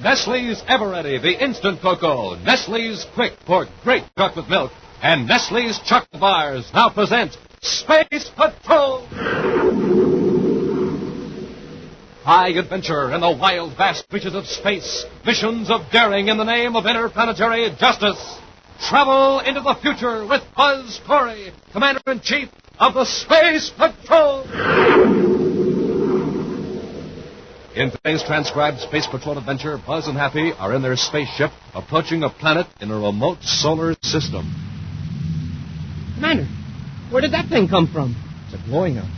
Nestle's Ever-Ready, the instant cocoa, Nestle's Quick for great chocolate milk, and Nestle's chocolate bars now present Space Patrol! High adventure in the wild, vast reaches of space. Missions of daring in the name of interplanetary justice. Travel into the future with Buzz Corry, Commander-in-Chief of the Space Patrol! In today's transcribed Space Patrol adventure, Buzz and Happy are in their spaceship approaching a planet in a remote solar system. Commander, where did that thing come from? It's a glowing object.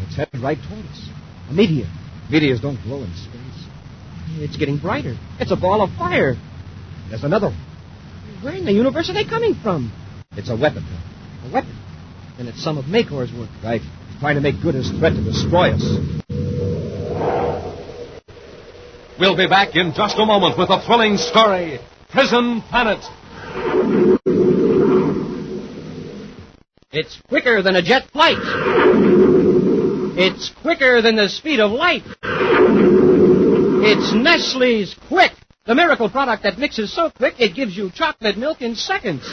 It's headed right toward us. A meteor. Meteors don't glow in space. It's getting brighter. It's a ball of fire. There's another one. Where in the universe are they coming from? It's a weapon. A weapon? Then it's some of Makor's work. Right. He's trying to make good his threat to destroy us. We'll be back in just a moment with a thrilling story, Prison Planet. It's quicker than a jet flight. It's quicker than the speed of light. It's Nestle's Quick, the miracle product that mixes so quick it gives you chocolate milk in seconds.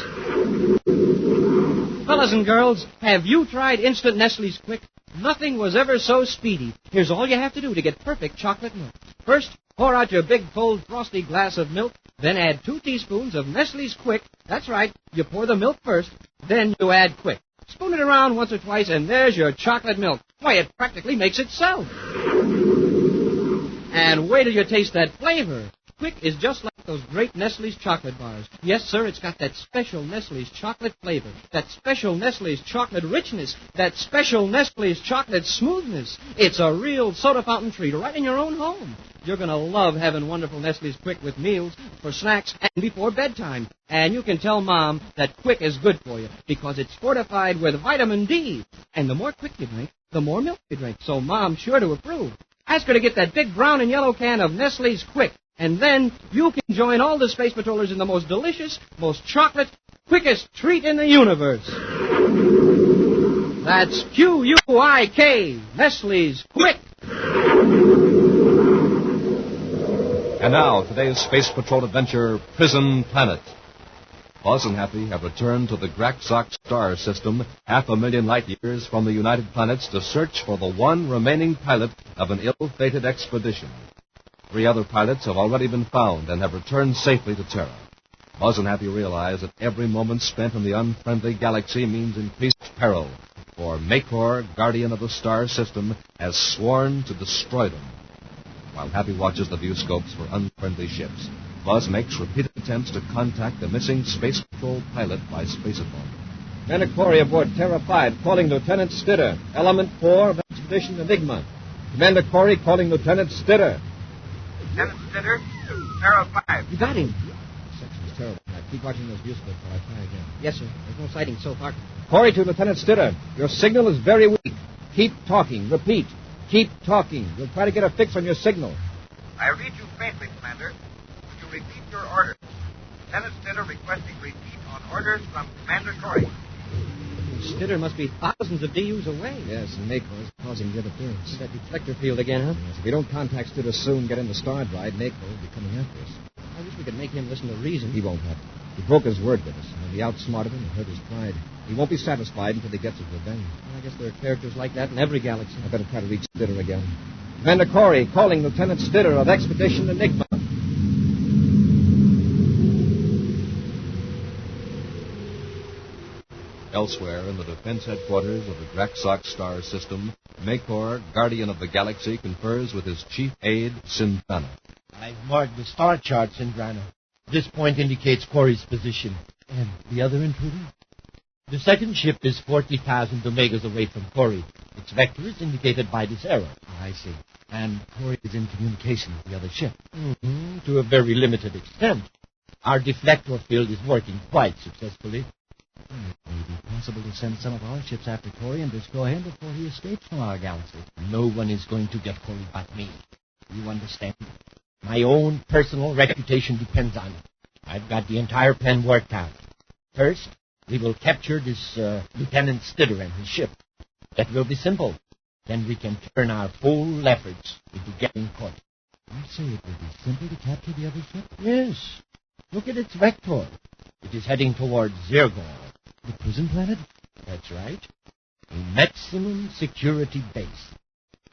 Fellas and girls, have you tried instant Nestle's Quick? Nothing was ever so speedy. Here's all you have to do to get perfect chocolate milk. First, pour out your big, cold, frosty glass of milk. Then add 2 teaspoons of Nestle's Quick. That's right. You pour the milk first. Then you add Quick. Spoon it around once or twice, and there's your chocolate milk. Why, it practically makes itself. And wait till you taste that flavor. Quick is just like those great Nestle's chocolate bars. Yes, sir, it's got that special Nestle's chocolate flavor, that special Nestle's chocolate richness, that special Nestle's chocolate smoothness. It's a real soda fountain treat right in your own home. You're going to love having wonderful Nestle's Quick with meals, for snacks, and before bedtime. And you can tell Mom that Quick is good for you because it's fortified with vitamin D. And the more Quick you drink, the more milk you drink. So Mom's sure to approve. Ask her to get that big brown and yellow can of Nestle's Quick. And then you can join all the Space Patrollers in the most delicious, most chocolate, quickest treat in the universe. That's Q-U-I-K, Nestle's Quick. And now, today's Space Patrol adventure, Prison Planet. Buzz and Happy have returned to the Graxock star system 500,000 light years from the United Planets to search for the one remaining pilot of an ill-fated expedition. 3 other pilots have already been found and have returned safely to Terra. Buzz and Happy realize that every moment spent in the unfriendly galaxy means increased peril, for Makor, guardian of the star system, has sworn to destroy them. While Happy watches the viewscopes for unfriendly ships, Buzz makes repeated attempts to contact the missing Space Patrol pilot by spacephone. Commander Corry aboard Terra 5, calling Lieutenant Stitter, Element 4 of Expedition Enigma. Commander Corry calling Lieutenant Stitter. Lieutenant Stitter, Terra 5. You got him. This section's terrible. Now, keep watching those viewscopes while I try again. Yes, sir. There's no sighting so far. Corry to Lieutenant Stitter. Your signal is very weak. Keep talking. Repeat. Keep talking. We'll try to get a fix on your signal. I read you faintly, Commander. Would you repeat your orders? Lieutenant Stitter requesting repeat on orders from Commander Corry. Stitter must be thousands of DUs away. Yes, and Makor is causing the interference. That deflector field again, huh? Yes, if we don't contact Stitter soon, get into Star Drive, Makor will be coming after us. I wish we could make him listen to reason. He won't have to. He broke his word with us, and we outsmarted him and hurt his pride. He won't be satisfied until he gets his revenge. Well, I guess there are characters like that in every galaxy. I better try to reach Stitter again. Commander Corry calling Lieutenant Stitter of Expedition Enigma. Elsewhere in the defense headquarters of the Graxock star system, Makor, guardian of the galaxy, confers with his chief aide, Sindrana. I've marked the star chart, Sindrana. This point indicates Corry's position. And the other intruder? The second ship is 40,000 omegas away from Corry. Its vector is indicated by this arrow. I see. And Corry is in communication with the other ship. To a very limited extent. Our deflector field is working quite successfully. It may be possible to send some of our ships after Corry and destroy him before he escapes from our galaxy. No one is going to get Corry but me. You understand? My own personal reputation depends on it. I've got the entire plan worked out. First, we will capture this Lieutenant Stitter and his ship. That will be simple. Then we can turn our full efforts into getting Corry. You say it would be simple to capture the other ship? Yes. Look at its vector. It is heading towards Zergol. The prison planet? That's right. A maximum security base.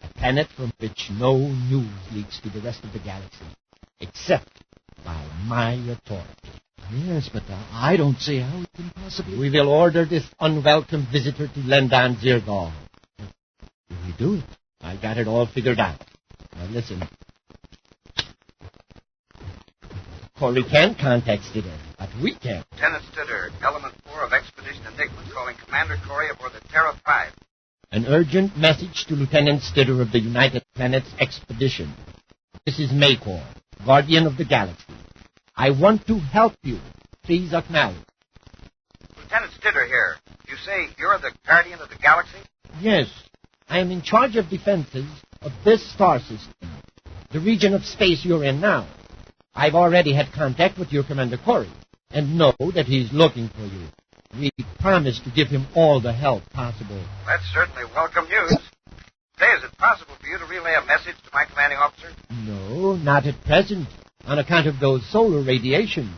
A planet from which no news leaks to the rest of the galaxy, except by my authority. Yes, but I don't see how it can possibly... We will order this unwelcome visitor to land on Zergol. Will we do it? I got it all figured out. Now listen. Corry can contact Stitter, but we can't. Lieutenant Stitter, Element 4 of Expedition Enigma, calling Commander Corry aboard the Terra 5. An urgent message to Lieutenant Stitter of the United Planets Expedition. This is Maycor, Guardian of the Galaxy. I want to help you. Please acknowledge. Lieutenant Stitter here. You say you're the Guardian of the Galaxy? Yes, I am in charge of defenses of this star system, the region of space you're in now. I've already had contact with your Commander Corry, and know that he's looking for you. We promise to give him all the help possible. That's certainly welcome news. Say, is it possible for you to relay a message to my commanding officer? No, not at present, on account of those solar radiations.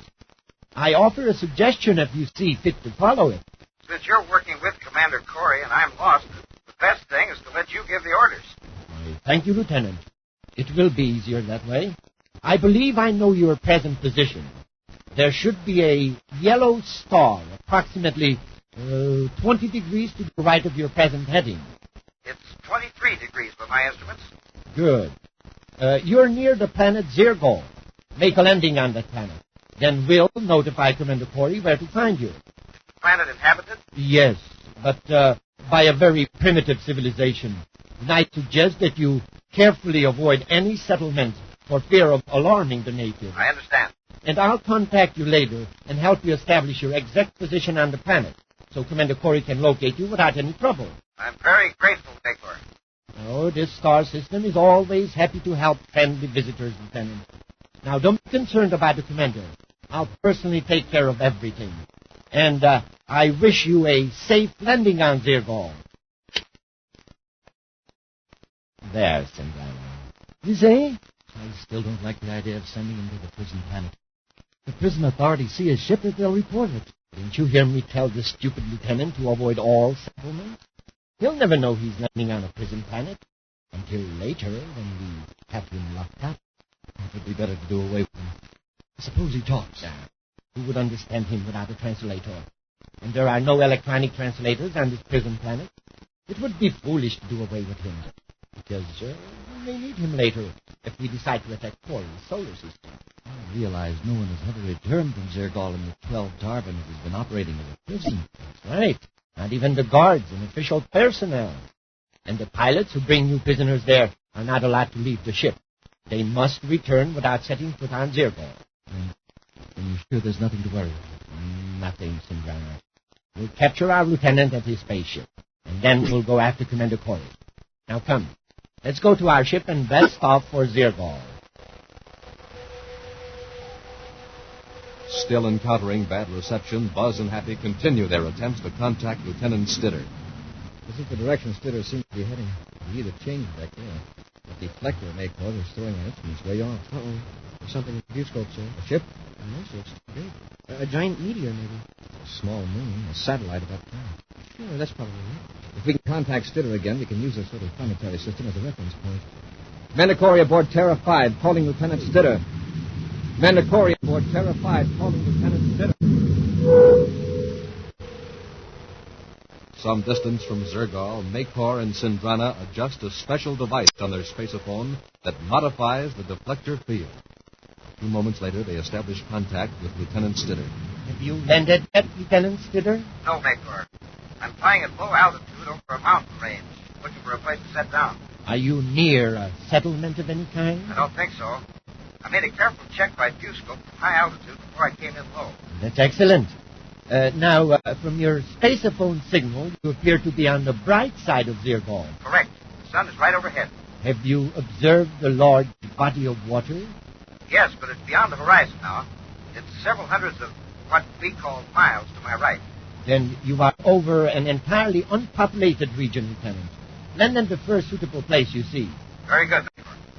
I offer a suggestion if you see fit to follow it. Since you're working with Commander Corry and I'm lost, the best thing is to let you give the orders. Thank you, Lieutenant. It will be easier that way. I believe I know your present position. There should be a yellow star approximately 20 degrees to the right of your present heading. It's 23 degrees by my estimates. Good. You're near the planet Zergol. Make a landing on that planet. Then we'll notify Commander Corry where to find you. The planet inhabited? Yes, but by a very primitive civilization. And I suggest that you carefully avoid any settlements for fear of alarming the natives. I understand. And I'll contact you later and help you establish your exact position on the planet, so Commander Corry can locate you without any trouble. I'm very grateful, Maycor. Oh, this star system is always happy to help friendly visitors, Lieutenant. Now, don't be concerned about the Commander. I'll personally take care of everything. And I wish you a safe landing on Zergol. There, Cinderella. You say? I still don't like the idea of sending him to the prison planet. The prison authorities see his ship that they'll report it. Didn't you hear me tell the stupid lieutenant to avoid all settlements? He'll never know he's landing on a prison planet until later when we have him locked up. It would be better to do away with him. Suppose he talks. Who would understand him without a translator? And there are no electronic translators on this prison planet. It would be foolish to do away with him, because we may need him later if we decide to attack Corry's solar system. I realize no one has ever returned from Zergol in the 12 Darwin that has been operating as a prison. That's right. Not even the guards and official personnel. And the pilots who bring new prisoners there are not allowed to leave the ship. They must return without setting foot on Zergol. And you're sure there's nothing to worry about? Nothing, Cinderella. We'll capture our lieutenant at his spaceship, and then we'll go after Commander Corry. Now come, let's go to our ship and blast off for Zergol. Still encountering bad reception, Buzz and Happy continue their attempts to contact Lieutenant Stitter. This is the direction Stitter seems to be heading. We either change back there. The deflector may cause us throwing our instruments way off. Uh-oh. There's something in the viewscope, sir. A ship? No, sir, it's big. A giant meteor, maybe. A small moon. A satellite about time. Sure, that's probably it. If we can contact Stitter again, we can use this little planetary system as a reference point. Commander Corry aboard Terra 5, calling Lieutenant Stitter. Commander Corry aboard Terra 5, calling Lieutenant Stitter. Some distance from Zergol, Maycor and Cindrana adjust a special device on their spacophone that modifies the deflector field. A few moments later, they establish contact with Lieutenant Stitter. Have you landed yet, Lieutenant Stitter? No, Maycor. I'm flying at low altitude over a mountain range, looking for a place to set down. Are you near a settlement of any kind? I don't think so. I made a careful check by viewscope from high altitude before I came in low. That's excellent. Now, from your spacophone signal, you appear to be on the bright side of Zergol. Correct. The sun is right overhead. Have you observed the large body of water? Yes, but it's beyond the horizon now. It's several hundreds of what we call miles to my right. Then you are over an entirely unpopulated region, Lieutenant. Land in the first suitable place you see. Very good.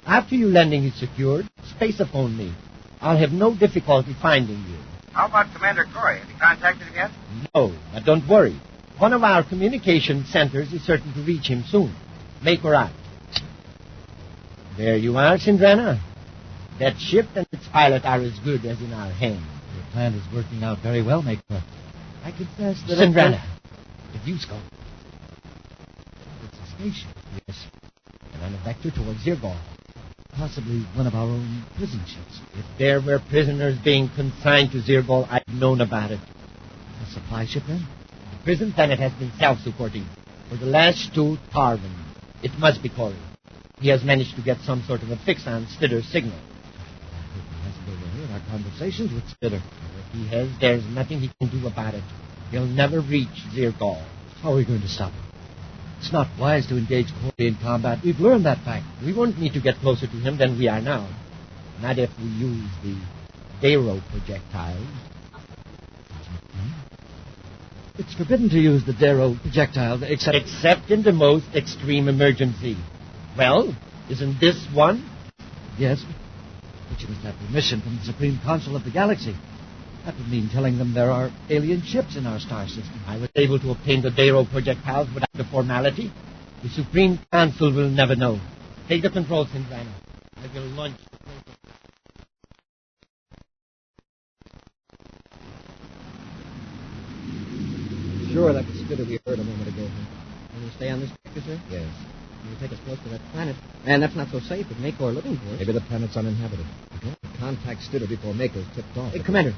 After your landing is secured, spaceophone me. I'll have no difficulty finding you. How about Commander Corry? Have you contacted him yet? No, but don't worry. One of our communication centers is certain to reach him soon. Make her out. There you are, Sindrana. That ship and its pilot are as good as in our hands. Your plan is working out very well, Maker. I confess that... Sindrana, the view's gone. It's a spaceship. Yes, and on a vector towards Zirgol. Possibly one of our own prison ships. If there were prisoners being consigned to Zirgol, I'd known about it. A supply ship, then? The prison planet has been self-supporting for the last 2 Tarvin. It must be Corry. He has managed to get some sort of a fix on Stidder's signal. I hope he hasn't overheard our conversations with Stidder. If he has, there's nothing he can do about it. He'll never reach Zirgol. How are we going to stop him? It's not wise to engage Corry in combat. We've learned that fact. We won't need to get closer to him than we are now. Not if we use the Darrow projectiles. It's forbidden to use the Darrow projectile, Except in the most extreme emergency. Well, isn't this one? Yes, but you must have permission from the Supreme Council of the Galaxy. That would mean telling them there are alien ships in our star system. I was able to obtain the Darrow projectiles without the formality. The Supreme Council will never know. Take the controls, Sindrana. I will launch the protocol. Sure, that was Stidder we heard a moment ago. Will you stay on this vector, sir? Yes. You'll take us close to that planet. And that's not so safe with Makor living for us. Maybe the planet's uninhabited. We can only contact Stidder before Maker's tipped off. Hey, Commander.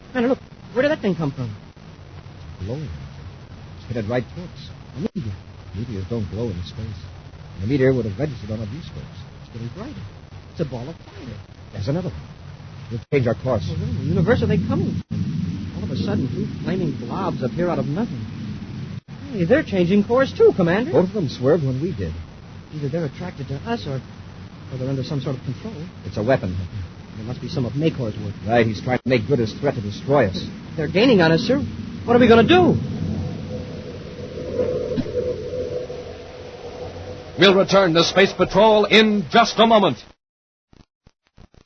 Commander, look. Where did that thing come from? Glowing. It's headed right towards us. A meteor. Meteors don't glow in space. And the meteor would have registered on our viewscopes. It's getting brighter. It's a ball of fire. There's another one. We'll change our course. Well, where in the universe are they coming from? All of a sudden, 2 flaming blobs appear out of nothing. Hey, they're changing course too, Commander. Both of them swerved when we did. Either they're attracted to us or they're under some sort of control. It's a weapon. It must be some of Makor's work. Right, he's trying to make good his threat to destroy us. They're gaining on us, sir. What are we going to do? We'll return to Space Patrol in just a moment.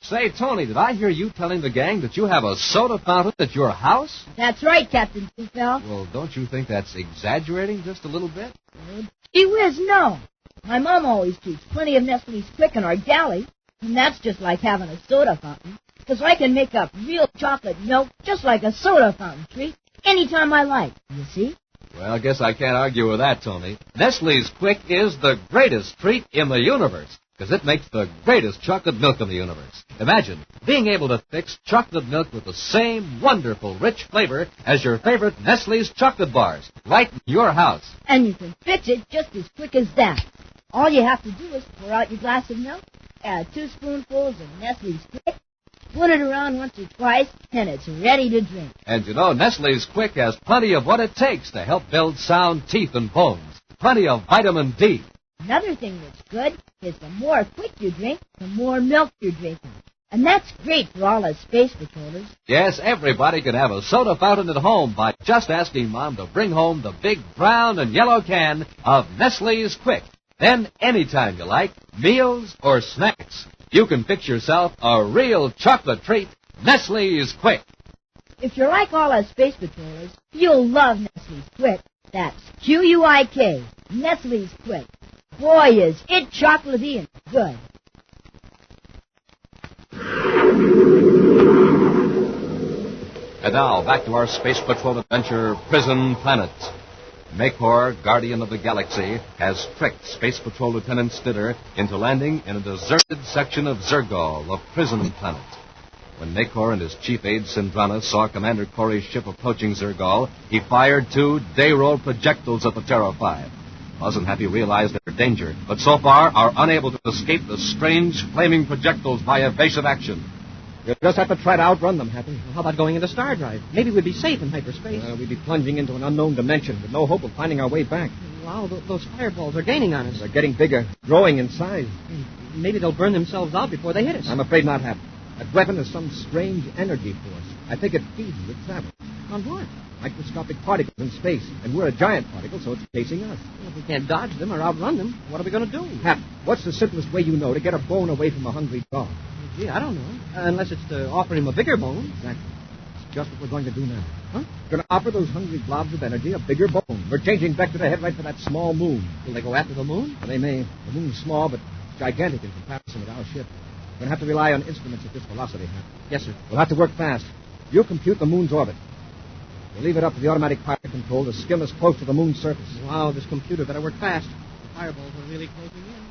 Say, Tony, did I hear you telling the gang that you have a soda fountain at your house? That's right, Captain Seafell. Well, don't you think that's exaggerating just a little bit? Gee whiz, no. My mom always keeps plenty of Nestle's Quick in our galley, and that's just like having a soda fountain, because I can make up real chocolate milk just like a soda fountain treat anytime I like, you see? Well, I guess I can't argue with that, Tony. Nestle's Quick is the greatest treat in the universe, because it makes the greatest chocolate milk in the universe. Imagine being able to fix chocolate milk with the same wonderful, rich flavor as your favorite Nestle's chocolate bars, right in your house. And you can fix it just as quick as that. All you have to do is pour out your glass of milk, add 2 spoonfuls of Nestle's Quick, spin it around once or twice, and it's ready to drink. And you know, Nestle's Quick has plenty of what it takes to help build sound teeth and bones. Plenty of vitamin D. Another thing that's good is the more quick you drink, the more milk you're drinking. And that's great for all us space patrollers. Yes, everybody can have a soda fountain at home by just asking Mom to bring home the big brown and yellow can of Nestle's Quick. Then, anytime you like, meals or snacks, you can fix yourself a real chocolate treat, Nestle's Quick. If you're like all us space patrollers, you'll love Nestle's Quick. That's Q-U-I-K, Nestle's Quick. Boy, is it chocolatey and good. And now, back to our Space Patrol adventure, Prison Planet. Makor, Guardian of the Galaxy, has tricked Space Patrol Lieutenant Stidder into landing in a deserted section of Zirgol, a prison planet. When Makor and his chief aide, Sindrana, saw Commander Corry's ship approaching Zirgol, he fired 2 Darrow projectiles at the Terra 5. Buzz and Happy realized their danger, but so far are unable to escape the strange, flaming projectiles by evasive action. You'll just have to try to outrun them, Happy. Well, how about going into Star Drive? Maybe we'd be safe in hyperspace. We'd be plunging into an unknown dimension with no hope of finding our way back. Wow, those fireballs are gaining on us. They're getting bigger, growing in size. Maybe they'll burn themselves out before they hit us. I'm afraid not, Happy. That weapon is some strange energy force. I think it feeds as it travels. On what? Microscopic particles in space, and we're a giant particle, so it's chasing us. Well, if we can't dodge them or outrun them, what are we going to do? Hap, what What's the simplest way you know to get a bone away from a hungry dog? Gee, I don't know. Unless it's to offer him a bigger bone. Exactly. It's just what we're going to do now. Huh? We're going to offer those hungry blobs of energy a bigger bone. We're changing vector to head right for that small moon. Will they go after the moon? Well, they may. The moon's small, but gigantic in comparison with our ship. We're going to have to rely on instruments at this velocity, Hap. Yes, sir. We'll have to work fast. You compute the moon's orbit. We'll leave it up to the automatic pilot control to skim us close to the moon's surface. Wow, this computer better work fast. The fireballs are really closing in.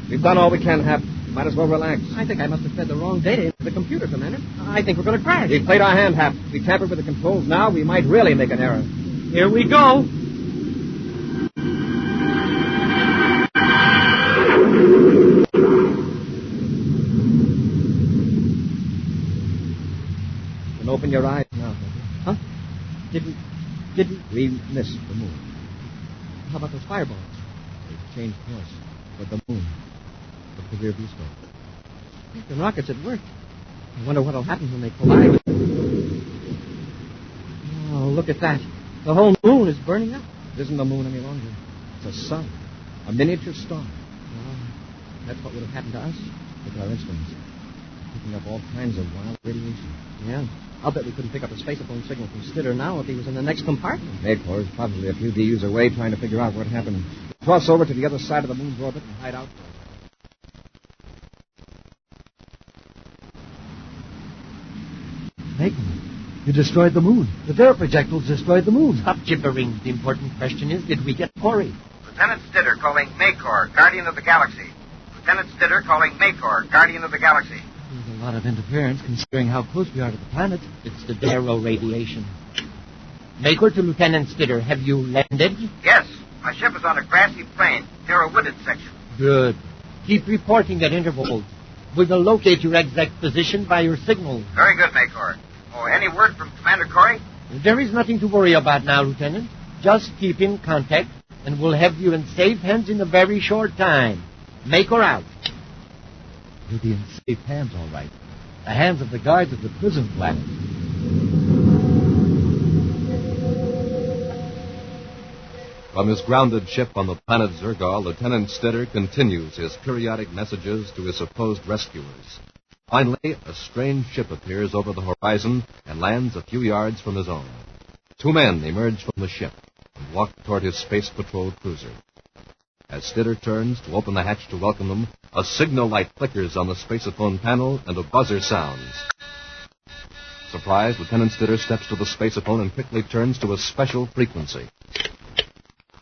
We've done all we can, Hap. Might as well relax. I think I must have fed the wrong data into the computer, Commander. I think we're going to crash. We played our hand, Hap. If we tampered with the controls now, we might really make an error. Here we go. You can open your eyes now, Huh? Didn't... We missed the moon. How about those fireballs? They've changed course. But the moon. Look at the rear view scope. The rocket's at work. I wonder what'll happen when they collide. Oh, look at that. The whole moon is burning up. It isn't the moon any longer. It's a sun. A miniature star. Well, that's what would have happened to us. Look at our instruments. Picking up all kinds of wild radiation. Yeah. I'll bet we couldn't pick up a spacephone signal from Stitter now if he was in the next compartment. Mayport is probably a few DUs away trying to figure out what happened. Cross over to the other side of the moon's orbit and hide out for it. Nathan, you destroyed the moon. The Dare projectiles destroyed the moon. Stop gibbering. The important question is, did we get Corry? Lieutenant Stitter calling Maycor, Guardian of the Galaxy. Lieutenant Stitter calling Maycor, Guardian of the Galaxy. There's a lot of interference considering how close we are to the planet. It's the Darrow radiation. Maker to Lieutenant Stitter, have you landed? Yes, my ship is on a grassy plain near a wooded section. Good. Keep reporting at intervals. We will locate your exact position by your signal. Very good, Maycor. Oh, any word from Commander Corry? There is nothing to worry about now, Lieutenant. Just keep in contact, and we'll have you in safe hands in a very short time. Maker out. You'll be in safe hands, all right. The hands of the guards of the prison planet. From his grounded ship on the planet Zergal, Lieutenant Stitter continues his periodic messages to his supposed rescuers. Finally, a strange ship appears over the horizon and lands a few yards from his own. Two men emerge from the ship and walk toward his space patrol cruiser. As Stitter turns to open the hatch to welcome them, a signal light flickers on the spaceophone panel and a buzzer sounds. Surprised, Lieutenant Stitter steps to the spaceophone and quickly turns to a special frequency.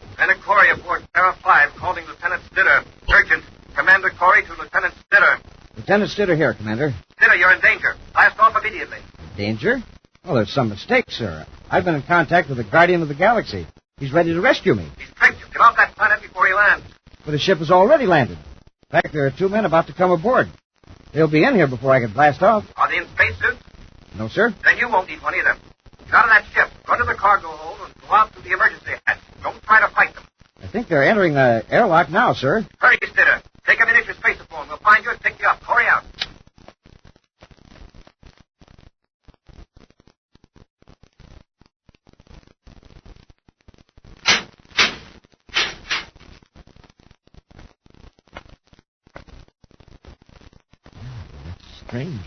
Lieutenant Corry aboard Terra 5 calling Lieutenant Stitter. Urgent. Commander Corry to Lieutenant Stitter. Lieutenant Stitter here, Commander. Stitter, you're in danger. Blast off immediately. Danger? Oh, there's some mistake, sir. I've been in contact with the Guardian of the Galaxy. He's ready to rescue me. He's tricked you. Get off that planet before he lands. But the ship has already landed. In fact, there are two men about to come aboard. They'll be in here before I can blast off. Are they in spacesuits? No, sir. Then you won't need one either. Get out of that ship. Go to the cargo hold and go out through the emergency hatch. Don't try to fight them. I think they're entering the airlock now, sir. Hurry, Stitter. Take a miniature spaceophone. We'll find you and pick you up. Hurry out. Strange.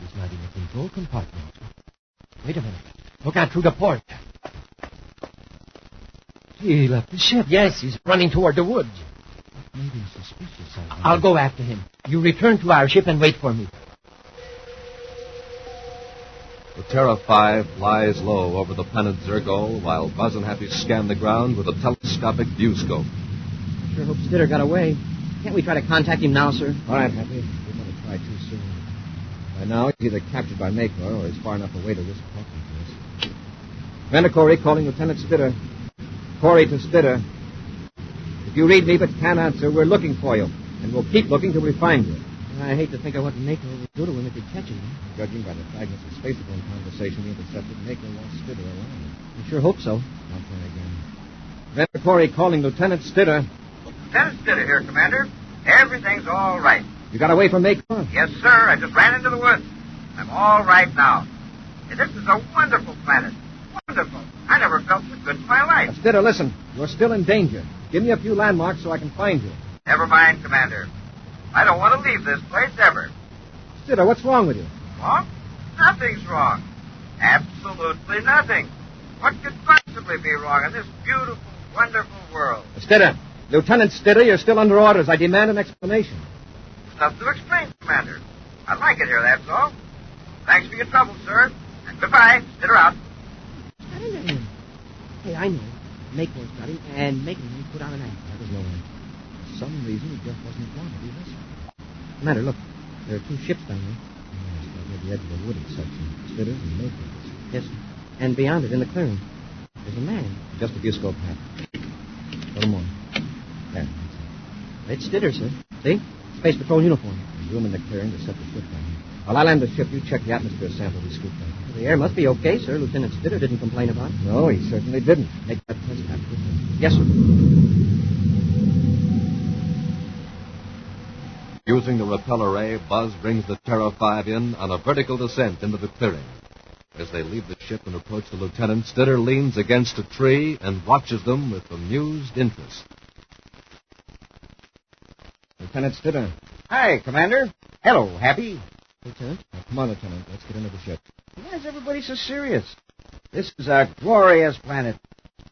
He's not in the control compartment. Wait a minute. Look out through the port. He left the ship. Yes, he's running toward the woods. That made him suspicious, I wonder. I'll go after him. You return to our ship and wait for me. The Terra 5 flies low over the planet Zergol while Buzz and Happy scan the ground with a telescopic view scope. Sure hope Stitter got away. Can't we try to contact him now, sir? All right, Happy. We don't want to try too soon. By now, he's either captured by Maycor or he's far enough away to risk talking to us. Commander Corry calling Lieutenant Stitter. Corry to Stitter. If you read me but can't answer, we're looking for you. And we'll keep looking till we find you. I hate to think of what Maycor would do to him if he catches him. Judging by the fragments of spacephone conversation we intercepted, Maycor wants Stitter around. I sure hope so. I'll try again. Commander Corry calling Lieutenant Stitter. Lieutenant Stitter here, Commander. Everything's all right. You got away from Maycor? Yes, sir. I just ran into the woods. I'm all right now. Hey, this is a wonderful planet. Wonderful. I'm I never felt so good in my life. Stitter, listen. You're still in danger. Give me a few landmarks so I can find you. Never mind, Commander. I don't want to leave this place ever. Stitter, what's wrong with you? Wrong? Nothing's wrong. Absolutely nothing. What could possibly be wrong in this beautiful, wonderful world? Stitter. Lieutenant Stitter, you're still under orders. I demand an explanation. There's nothing to explain, Commander. I like it here, that's all. Thanks for your trouble, sir. And goodbye. Stitter out. Got into him. Hey, I know. Makor's got him, and making him put on an act. That was no way. For some reason, he just wasn't wanted. He was. Commander, look. There are two ships down there. Yes, right near the edge of the wooded section. Stitter's and Makor's. Yes, sir. And beyond it, in the clearing, there's a man. Just a viewscope hat. A little more. There. It's Stitter, sir. See? Space Patrol uniform. There's room in the clearing to set the ship down. While I land the ship, you check the atmosphere sample we scooped out. The air must be okay, sir. Lieutenant Stitter didn't complain about it. No, he certainly didn't. Make that test after. Yes, sir. Using the repeller ray, Buzz brings the Terra 5 in on a vertical descent into the clearing. As they leave the ship and approach the lieutenant, Stitter leans against a tree and watches them with amused interest. Lieutenant Stitter. Hi, Commander. Hello, Happy. Lieutenant? Now, come on, Lieutenant. Let's get into the ship. Why is everybody so serious? This is a glorious planet.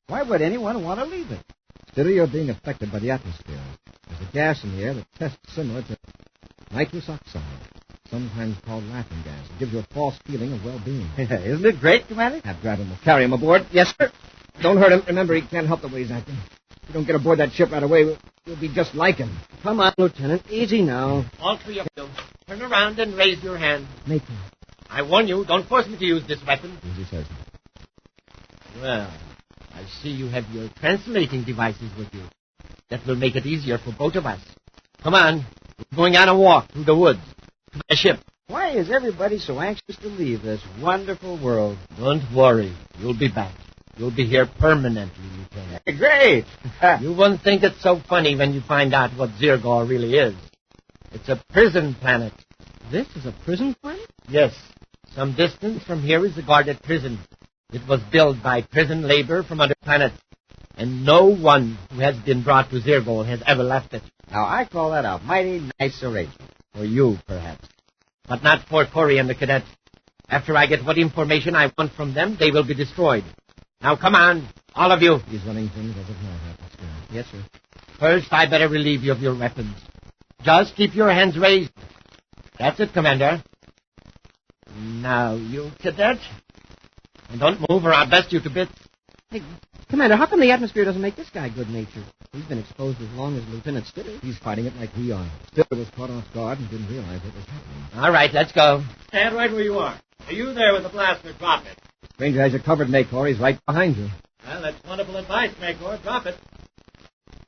Why would anyone want to leave it? Stitter, you're being affected by the atmosphere. There's a gas in the air that tests similar to nitrous oxide, sometimes called laughing gas. It gives you a false feeling of well-being. Isn't it great, Commander? Have grab him. We'll carry him aboard. Yes, sir. Don't hurt him. Remember, he can't help the way he's acting. If we don't get aboard that ship right away, we'll be just like him. Come on, Lieutenant. Easy now. All three of you, turn around and raise your hand. Makor. I warn you, don't force me to use this weapon. Easy, sir. Well, I see you have your translating devices with you. That will make it easier for both of us. Come on. We're going on a walk through the woods to the ship. Why is everybody so anxious to leave this wonderful world? Don't worry. You'll be back. You'll be here permanently, Lieutenant. Great! You won't think it's so funny when you find out what Zergor really is. It's a prison planet. This is a prison planet? Yes. Some distance from here is a guarded prison. It was built by prison labor from other planets. And no one who has been brought to Zergor has ever left it. Now, I call that a mighty nice arrangement. For you, perhaps. But not for Corry and the cadets. After I get what information I want from them, they will be destroyed. Now, come on, all of you. He's running things as of now. Yes, sir. First, I better relieve you of your weapons. Just keep your hands raised. That's it, Commander. Now, you cadet. And don't move or I'll bust you to bits. Hey, Commander, how come the atmosphere doesn't make this guy good-natured? He's been exposed as long as Lieutenant Stitter. He's fighting it like we are. Stitter was caught off guard and didn't realize what was happening. All right, let's go. Stand right where you are. Are you there with the blaster? Drop it. Stranger has you covered, Maker. He's right behind you. Well, that's wonderful advice, Magor. Drop it.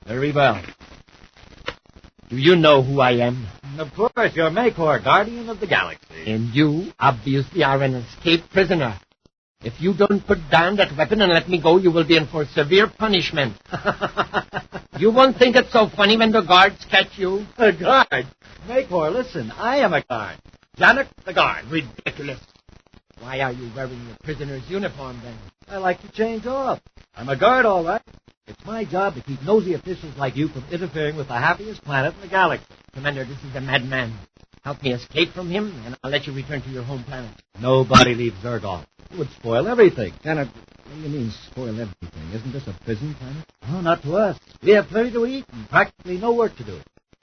Very well. Do you know who I am? Of course, you're Magor, Guardian of the Galaxy. And you, obviously, are an escaped prisoner. If you don't put down that weapon and let me go, you will be in for severe punishment. You won't think it's so funny when the guards catch you. A guard? Magor, listen, I am a guard. Janet, the guard. Ridiculous. Why are you wearing your prisoner's uniform, then? I like to change off. I'm a guard, all right. It's my job to keep nosy officials like you from interfering with the happiest planet in the galaxy. Commander, this is a madman. Help me escape from him, and I'll let you return to your home planet. Nobody leaves Zergol. It would spoil everything. Janet, what do you mean spoil everything? Isn't this a prison planet? Oh, not to us. We have plenty to eat and practically no work to do.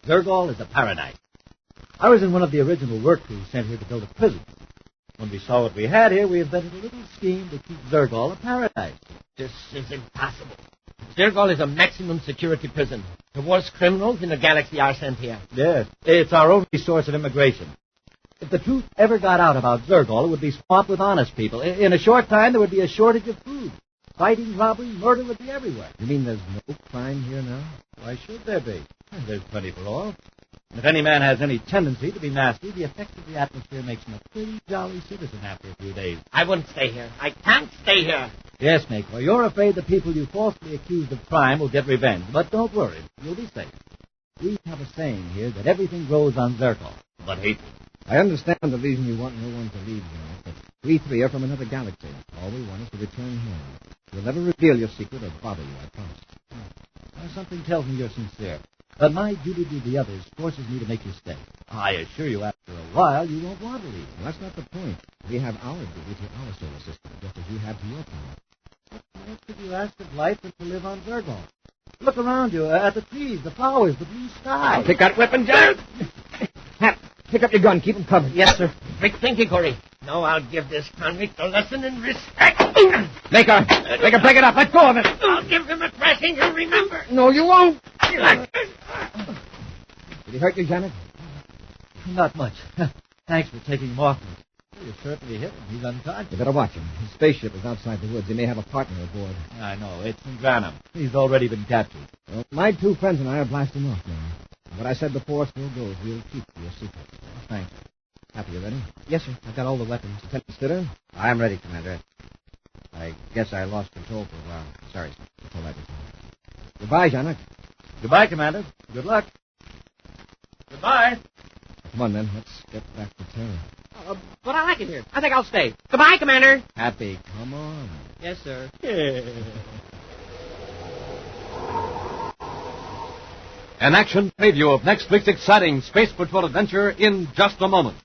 Zergol is a paradise. I was in one of the original work crews sent here to build a prison. When we saw what we had here, we invented a little scheme to keep Zergol a paradise. This is impossible. Zergol is a maximum security prison. The worst criminals in the galaxy are sent here. Yes, it's our only source of immigration. If the truth ever got out about Zergol, it would be swamped with honest people. In a short time, there would be a shortage of food. Fighting, robbery, murder would be everywhere. You mean there's no crime here now? Why should there be? There's plenty for all. If any man has any tendency to be nasty, the effect of the atmosphere makes him a pretty jolly citizen after a few days. I won't stay here. I can't stay here. Yes, Magor, you're afraid the people you falsely accused of crime will get revenge. But don't worry, you'll be safe. We have a saying here that everything grows on Zergol, but hatred. I understand the reason you want no one to leave, Janet, but we three are from another galaxy. All we want is to return home. We'll never reveal your secret or bother you, I promise. Well, something tells me you're sincere. But my duty to the others forces me to make you stay. I assure you, after a while, you won't want to leave. Well, that's not the point. We have our duty to our solar system, just as you have to your planet. What more could you ask of life than to live on Zergon? Look around you, at the trees, the flowers, the blue sky. Pick that weapon, John. Hap, pick up your gun. Keep him covered. Yes, sir. Quick thinking, Corry. Now I'll give this convict a lesson in respect. Maker, break it up. Let go of it. I'll give him a thrashing, you'll remember. No, you won't. Did he hurt you, Janet? Not much. Thanks for taking him off me. You certainly hit him. He's unconscious. You better watch him. His spaceship is outside the woods. He may have a partner aboard. I know. It's in Granham. He's already been captured. Well, my two friends and I are blasting off now. What I said before still goes. We'll keep your secret. Thanks. Happy, you ready? Yes, sir. I've got all the weapons. Lieutenant Stitter? I'm ready, Commander. I guess I lost control for a while. Sorry, sir. That's all right, Lieutenant. Goodbye, Janet. Goodbye, Commander. Good luck. Goodbye. Come on, then. Let's get back to Terra. But I like it here. I think I'll stay. Goodbye, Commander. Happy, come on. Yes, sir. An action preview of next week's exciting Space Patrol adventure in just a moment.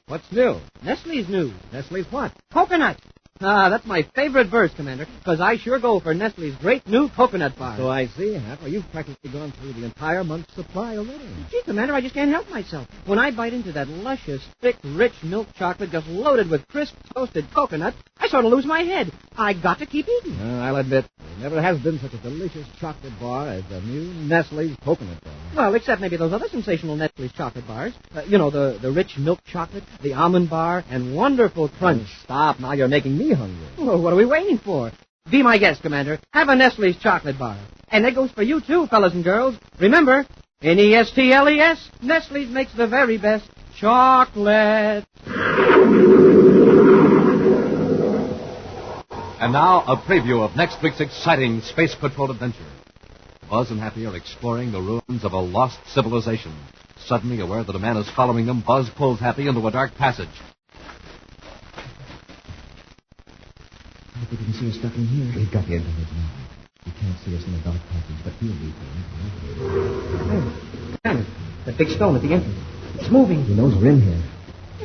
What's new? Nestle's new. Nestle's what? Coconut. Ah, that's my favorite verse, Commander, because I sure go for Nestle's great new coconut bar. So I see, Hap. Well, you've practically gone through the entire month's supply already. Gee, Commander, I just can't help myself. When I bite into that luscious, thick, rich milk chocolate just loaded with crisp, toasted coconut, I sort of lose my head. I got to keep eating. I'll admit, there never has been such a delicious chocolate bar as the new Nestle's coconut bar. Well, except maybe those other sensational Nestle's chocolate bars. The rich milk chocolate, the almond bar, and wonderful crunch. Oh, stop. Now you're making me hungry. Well, what are we waiting for? Be my guest, Commander. Have a Nestle's chocolate bar. And that goes for you, too, fellas and girls. Remember, Nestles, Nestle's makes the very best chocolate. And now, a preview of next week's exciting Space Patrol adventure. Buzz and Happy are exploring the ruins of a lost civilization. Suddenly aware that a man is following them, Buzz pulls Happy into a dark passage. If we can see us stuck in here. We've got the internet now. We can't see us in the dark passage, but he'll be Commander, that big stone at the entrance. It's moving. He knows we're in here.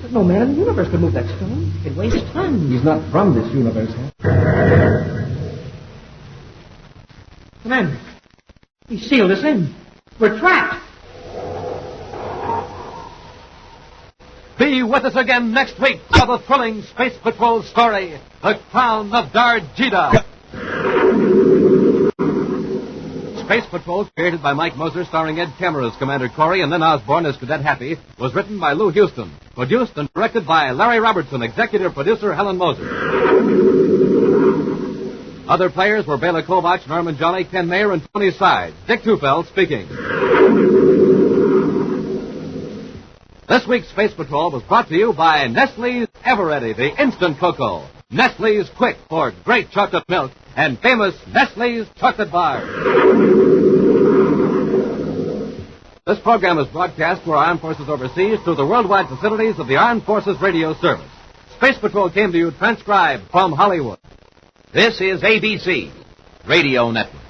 But no man in the universe could move that stone. It weighs tons. He's not from this universe, Hap. Commander, he sealed us in. We're trapped. Be with us again next week for the thrilling Space Patrol story, The Crown of Darjida. Space Patrol, created by Mike Moser, starring Ed Kemmer as Commander Corry and Lynn Osborn as Cadet Happy, was written by Lou Houston, produced and directed by Larry Robertson, executive producer Helen Moser. Other players were Bela Kovach, Norman Jolly, Ken Mayer, and Tony Side. Dick Tufeld speaking. This week's Space Patrol was brought to you by Nestle's Eveready, the instant cocoa. Nestle's Quick for great chocolate milk, and famous Nestle's chocolate bars. This program is broadcast to our armed forces overseas through the worldwide facilities of the Armed Forces Radio Service. Space Patrol came to you transcribed from Hollywood. This is ABC Radio Network.